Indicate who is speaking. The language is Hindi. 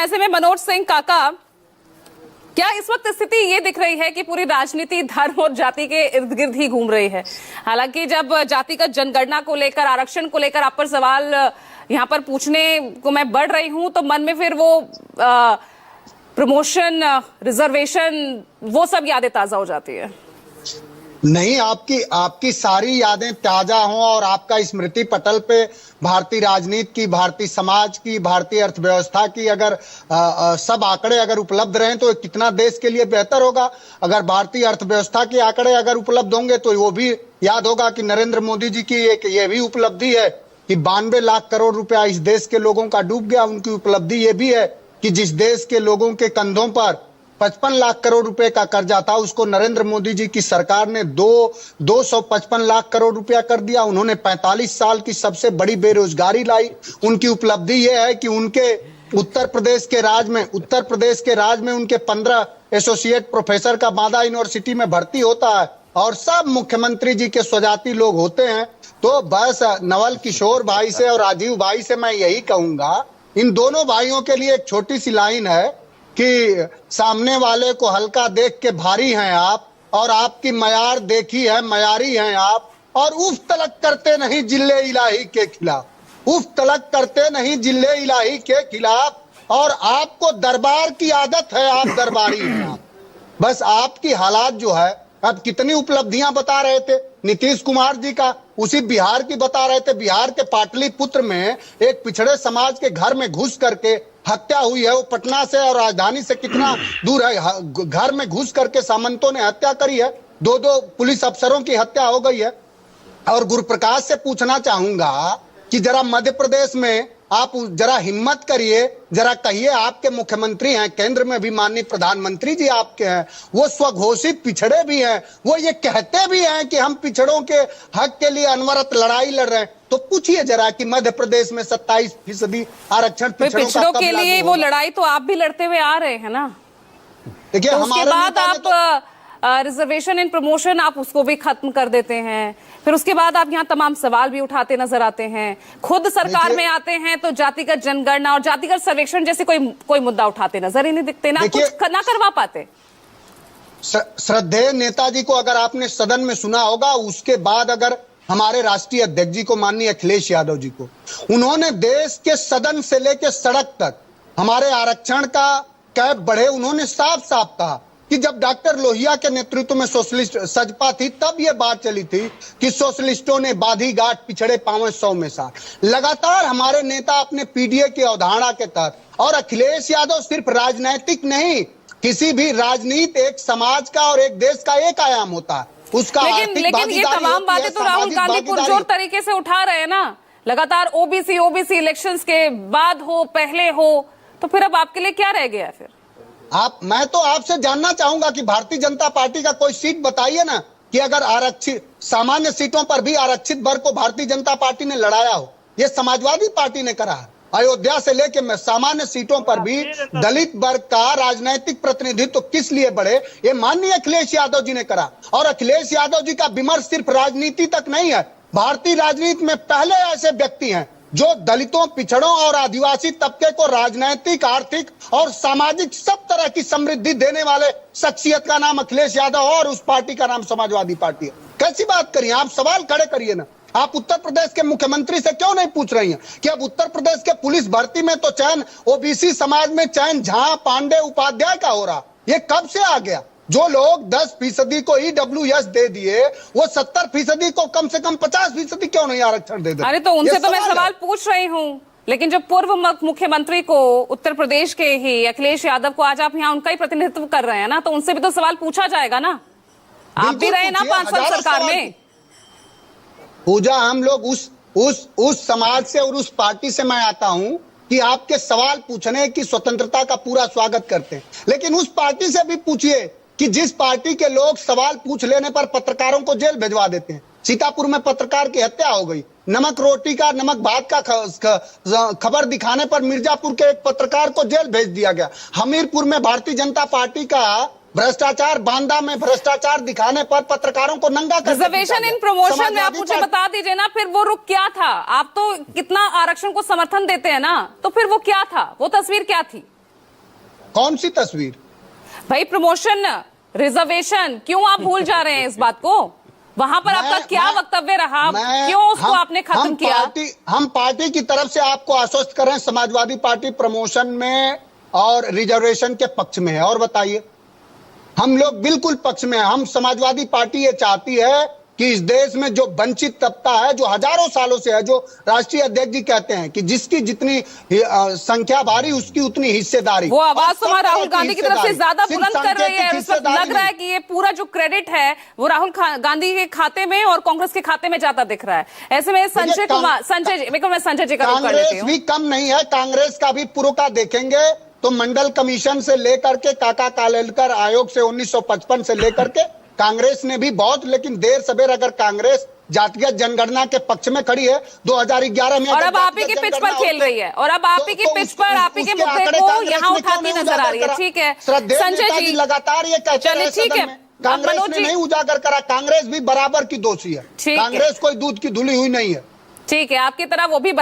Speaker 1: ऐसे में मनोज सिंह काका, क्या इस वक्त स्थिति ये दिख रही है कि पूरी राजनीति धर्म और जाति के इर्द गिर्द ही घूम रही है? हालांकि जब जातिगत जनगणना को लेकर, आरक्षण को लेकर आप पर सवाल यहां पर पूछने को मैं बढ़ रही हूं, तो मन में फिर वो प्रमोशन, रिजर्वेशन, वो सब यादें ताजा हो जाती है।
Speaker 2: नहीं, आपकी सारी यादें ताजा हों और आपका स्मृति पटल पे भारतीय राजनीति की, भारतीय समाज की, भारतीय अर्थव्यवस्था की अगर सब आंकड़े अगर उपलब्ध रहें तो कितना देश के लिए बेहतर होगा। अगर भारतीय अर्थव्यवस्था के आंकड़े अगर उपलब्ध होंगे तो वो भी याद होगा कि नरेंद्र मोदी जी की एक ये भी उपलब्धि है कि 92 लाख करोड़ रुपया इस देश के लोगों का डूब गया। उनकी उपलब्धि ये भी है कि जिस देश के लोगों के कंधों पर 55 लाख करोड़ रुपए का कर्जा था, उसको नरेंद्र मोदी जी की सरकार ने 255 लाख करोड़ रुपया कर दिया। उन्होंने 45 साल की सबसे बड़ी बेरोजगारी लाई। उनकी उपलब्धि यह है कि उनके उत्तर प्रदेश के राज में उनके 15 एसोसिएट प्रोफेसर का बांदा यूनिवर्सिटी में भर्ती होता है और सब मुख्यमंत्री जी के स्वजाति लोग होते हैं। तो बस नवल किशोर भाई से और राजीव भाई से मैं यही कहूंगा, इन दोनों भाइयों के लिए एक छोटी सी लाइन है कि सामने वाले को हल्का देख के भारी हैं आप, और आपकी मयार देखी है, मयारी हैं आप, और उफ तलक करते नहीं जिल्ले इलाही के खिलाफ, उफ तलक करते नहीं जिल्ले इलाही के खिलाफ। और आपको दरबार की आदत है, आप दरबारी हैं आप। बस आपकी हालात जो है, अब कितनी उपलब्धियां बता रहे थे नीतीश कुमार जी का, उसी बिहार की बता रहे थे। बिहार के पाटलिपुत्र में एक पिछड़े समाज के घर में घुस करके हत्या हुई है। वो पटना से और राजधानी से कितना दूर है। घर में घुस करके सामंतों ने हत्या करी है। 2 पुलिस अफसरों की हत्या हो गई है। और गुरुप्रकाश से पूछना चाहूंगा कि जरा मध्य प्रदेश में आप जरा हिम्मत करिए, जरा कहिए, आपके मुख्यमंत्री हैं, केंद्र में भी माननीय प्रधानमंत्री जी आपके हैं, वो स्वघोषित पिछड़े भी हैं, वो ये कहते भी हैं कि हम पिछड़ों के हक के लिए अनवरत लड़ाई लड़ रहे हैं। तो पूछिए जरा कि मध्य प्रदेश में 27% आरक्षण
Speaker 1: पिछड़ों के लिए वो लड़ाई तो आप भी लड़ते हुए आ रहे हैं ना।
Speaker 2: देखिए,
Speaker 1: तो उसके बाद आप रिजर्वेशन इन प्रमोशन आप उसको भी खत्म कर देते हैं, फिर उसके बाद आप यहाँ तमाम सवाल भी उठाते नजर आते हैं। खुद सरकार में आते हैं तो जातिगत जनगणना और जातिगत सर्वेक्षण जैसे कोई मुद्दा उठाते नजर ही नहीं दिखते, ना कुछ ना करवा पाते।
Speaker 2: श्रद्धेय नेताजी को अगर आपने सदन में सुना होगा, उसके बाद अगर हमारे राष्ट्रीय अध्यक्ष जी को, माननीय अखिलेश यादव जी को, उन्होंने देश के सदन से लेकर सड़क तक हमारे आरक्षण का कैप बढ़े, उन्होंने साफ साफ कहा कि जब डॉक्टर लोहिया के नेतृत्व में सोशलिस्ट सजपा थी, तब यह बात चली थी कि सोशलिस्टों ने बाधी गांठ पिछड़े पांव 100 में 60। लगातार हमारे नेता अपने पीडीए की अवधारणा के तहत, और अखिलेश यादव सिर्फ राजनैतिक नहीं, किसी भी राजनीति एक समाज का और एक देश का एक आयाम होता है, उसका
Speaker 1: लेकिन ये तमाम बातें तो राहुल गांधी पुरजोर तरीके से उठा रहे हैं ना लगातार। ओबीसी इलेक्शंस के बाद हो, पहले हो, तो फिर अब आपके लिए क्या रह गया फिर?
Speaker 2: मैं तो आपसे जानना चाहूंगा कि भारतीय जनता पार्टी का कोई सीट बताइए ना कि अगर आरक्षित सामान्य सीटों पर भी आरक्षित वर्ग को भारतीय जनता पार्टी ने लड़ाया हो। ये समाजवादी पार्टी ने करा है। अयोध्या से लेकर सामान्य सीटों पर भी दलित वर्ग का राजनीतिक प्रतिनिधित्व किस लिए बढ़े, ये माननीय अखिलेश यादव जी ने करा। और अखिलेश यादव जी का विमर्श सिर्फ राजनीति तक नहीं है, भारतीय राजनीति में पहले ऐसे व्यक्ति हैं जो दलितों, पिछड़ों और आदिवासी तबके को राजनीतिक, आर्थिक और सामाजिक सब तरह की समृद्धि देने वाले शख्सियत का नाम अखिलेश यादव और उस पार्टी का नाम समाजवादी पार्टी है। कैसी बात करिए आप, सवाल खड़े करिए ना। आप उत्तर प्रदेश के मुख्यमंत्री से क्यों नहीं पूछ रही हैं कि अब उत्तर प्रदेश के पुलिस भर्ती में तो चयन ओबीसी समाज में चयन झा, पांडे, उपाध्याय का हो रहा, ये कब से आ गया? जो लोग 10% को ईडब्ल्यूएस दे दिए, वो 70% को कम से कम 50% क्यों नहीं आरक्षण दे दे?
Speaker 1: अरे तो उनसे तो मैं सवाल पूछ रही हूँ, लेकिन जब पूर्व मुख्यमंत्री को, उत्तर प्रदेश के ही अखिलेश यादव को आज आप यहाँ उनका ही प्रतिनिधित्व कर रहे हैं ना, तो उनसे भी तो सवाल पूछा जाएगा ना। आप भी रहे ना 5 साल सरकार में।
Speaker 2: पूजा, हम लोग उस समाज से और उस पार्टी से मैं आता हूं कि आपके सवाल पूछने की स्वतंत्रता का पूरा स्वागत करते हैं, लेकिन उस पार्टी से भी पूछिए कि जिस पार्टी के लोग सवाल पूछ लेने पर पत्रकारों को जेल भिजवा देते हैं। सीतापुर में पत्रकार की हत्या हो गई, नमक रोटी का, नमक भात का खबर दिखाने पर मिर्जापुर के एक पत्रकार को जेल भेज दिया गया। हमीरपुर में भारतीय जनता पार्टी का भ्रष्टाचार, बांदा में भ्रष्टाचार दिखाने पर पत्रकारों को नंगा कर
Speaker 1: रिजर्वेशन इन प्रमोशन में आप मुझे बता दीजिए ना, फिर वो रुख क्या था? आप तो कितना आरक्षण को समर्थन देते हैं ना, तो फिर वो क्या था, वो तस्वीर क्या थी?
Speaker 2: कौन सी तस्वीर?
Speaker 1: भाई प्रमोशन, रिजर्वेशन, क्यों आप भूल जा रहे हैं इस बात को? वहां पर आपका क्या वक्तव्य रहा, क्यों उसको आपने खत्म किया?
Speaker 2: हम पार्टी की तरफ से आपको आश्वस्त कर रहे हैं, समाजवादी पार्टी प्रमोशन में और रिजर्वेशन के पक्ष में है। और बताइए, हम लोग बिल्कुल पक्ष में हैं। हम समाजवादी पार्टी ये चाहती है कि इस देश में जो वंचित तबका है, जो हजारों सालों से है, जो राष्ट्रीय अध्यक्ष जी कहते हैं कि जिसकी जितनी संख्या भारी उसकी उतनी हिस्सेदारी,
Speaker 1: वो आवाज तो राहुल गांधी की तरफ से ज्यादा बुलंद कर रही है। इस वक्त लग रहा है कि ये पूरा जो क्रेडिट है वो राहुल गांधी के खाते में और कांग्रेस के खाते में जाता दिख रहा है। ऐसे में संजय जी का रुख कर लेती हूं।
Speaker 2: भी कम नहीं है, कांग्रेस का भी पूर्व का देखेंगे तो मंडल कमीशन से लेकर के काका कालेलकर आयोग से 1955 से लेकर के कांग्रेस ने भी बहुत, लेकिन देर सवेर अगर कांग्रेस जातिगत जनगणना के पक्ष में खड़ी है 2011 में,
Speaker 1: और अब आप ही के पिच पर खेल रही है, और अब आप ही के पिच पर आप ही के मुद्दे को यहाँ उठाती नजर आ रही है। ठीक है संजय जी,
Speaker 2: लगातार ये कहते हैं, ठीक है, कांग्रेस ने नहीं उजागर करा, कांग्रेस भी बराबर की दोषी है, कांग्रेस कोई दूध की धुली हुई नहीं है।
Speaker 1: ठीक है, आपकी तरह वो भी